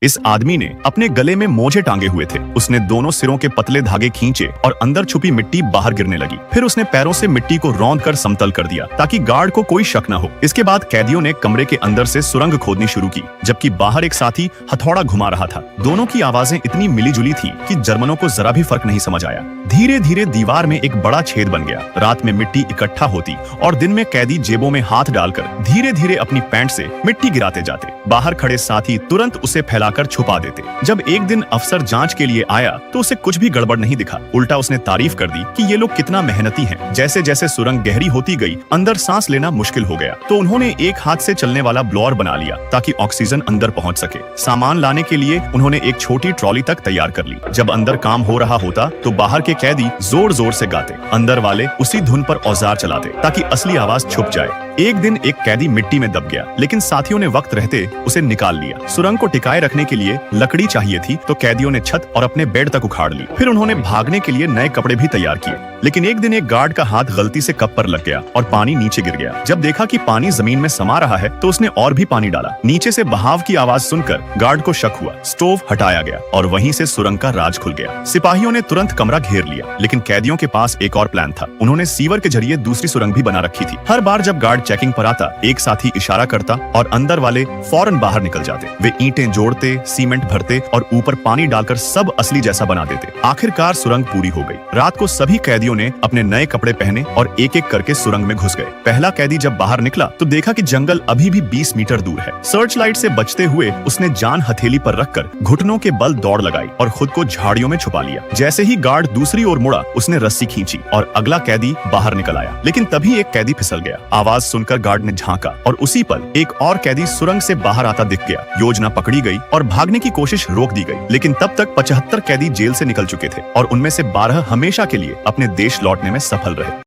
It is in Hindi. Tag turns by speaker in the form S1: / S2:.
S1: इस आदमी ने अपने गले में मोजे टांगे हुए थे। उसने दोनों सिरों के पतले धागे खींचे और अंदर छुपी मिट्टी बाहर गिरने लगी। फिर उसने पैरों से मिट्टी को रौंद कर समतल कर दिया ताकि गार्ड को कोई शक न हो। इसके बाद कैदियों ने कमरे के अंदर से सुरंग खोदनी शुरू की, जबकि बाहर एक साथी हथौड़ा घुमा रहा था। दोनों की आवाजें इतनी मिलीजुली थी कि जर्मनों को जरा भी फर्क नहीं समझ आया। धीरे धीरे दीवार में एक बड़ा छेद बन गया। रात में मिट्टी इकट्ठा होती और दिन में कैदी जेबों में हाथ डालकर धीरे धीरे अपनी पैंट से मिट्टी गिराते जाते। बाहर खड़े साथी तुरंत उसे फैलाकर छुपा देते। जब एक दिन अफसर जांच के लिए आया तो उसे कुछ भी गड़बड़ नहीं दिखा। उल्टा उसने तारीफ कर दी कि ये लोग कितना मेहनती हैं। जैसे जैसे सुरंग गहरी होती गई, अंदर सांस लेना मुश्किल हो गया, तो उन्होंने एक हाथ से चलने वाला ब्लोअर बना लिया ताकि ऑक्सीजन अंदर पहुंच सके। सामान लाने के लिए उन्होंने एक छोटी ट्रॉली तक तैयार कर ली। जब अंदर काम हो रहा होता तो बाहर के कैदी जोर जोर से गाते, अंदर वाले उसी धुन पर औजार चलाते ताकि असली आवाज छुप जाए। एक दिन एक कैदी मिट्टी में दब गया, लेकिन साथियों ने वक्त रहते उसे निकाल लिया। सुरंग को टिकाए रखने के लिए लकड़ी चाहिए थी, तो कैदियों ने छत और अपने बेड तक उखाड़ ली। फिर उन्होंने भागने के लिए नए कपड़े भी तैयार किए, लेकिन एक दिन एक गार्ड का हाथ गलती से कप पर लग गया और पानी नीचे गिर गया। जब देखा कि पानी जमीन में समा रहा है तो उसने और भी पानी डाला। नीचे से बहाव की आवाज सुनकर गार्ड को शक हुआ। स्टोव हटाया गया और वहीं से सुरंग का राज खुल गया। सिपाहियों ने तुरंत कमरा घेर लिया, लेकिन कैदियों के पास एक और प्लान था। उन्होंने सीवर के जरिए दूसरी सुरंग भी बना रखी थी। हर बार जब गार्ड चेकिंग पर आता, एक साथी इशारा करता और अंदर वाले फौरन बाहर निकल जाते। वे ईंटें जोड़ते, सीमेंट भरते और ऊपर पानी डालकर सब असली जैसा बना देते। आखिरकार सुरंग पूरी हो गई। रात को सभी कैदियों ने अपने नए कपड़े पहने और एक एक करके सुरंग में घुस गए। पहला कैदी जब बाहर निकला तो देखा कि जंगल अभी भी 20 मीटर दूर है। सर्च लाइट से बचते हुए उसने जान हथेली पर रखकर घुटनों के बल दौड़ लगाई और खुद को झाड़ियों में छुपा लिया। जैसे ही गार्ड दूसरी ओर मुड़ा, उसने रस्सी खींची और अगला कैदी बाहर निकल आया। लेकिन तभी एक कैदी फिसल गया। आवाज सुनकर गार्ड ने झांका और उसी पल एक और कैदी सुरंग से बाहर आता दिख गया। योजना पकड़ी गई और भागने की कोशिश रोक दी गई, लेकिन तब तक 75 कैदी जेल से निकल चुके थे और उनमें से 12 हमेशा के लिए अपने देश लौटने में सफल रहे।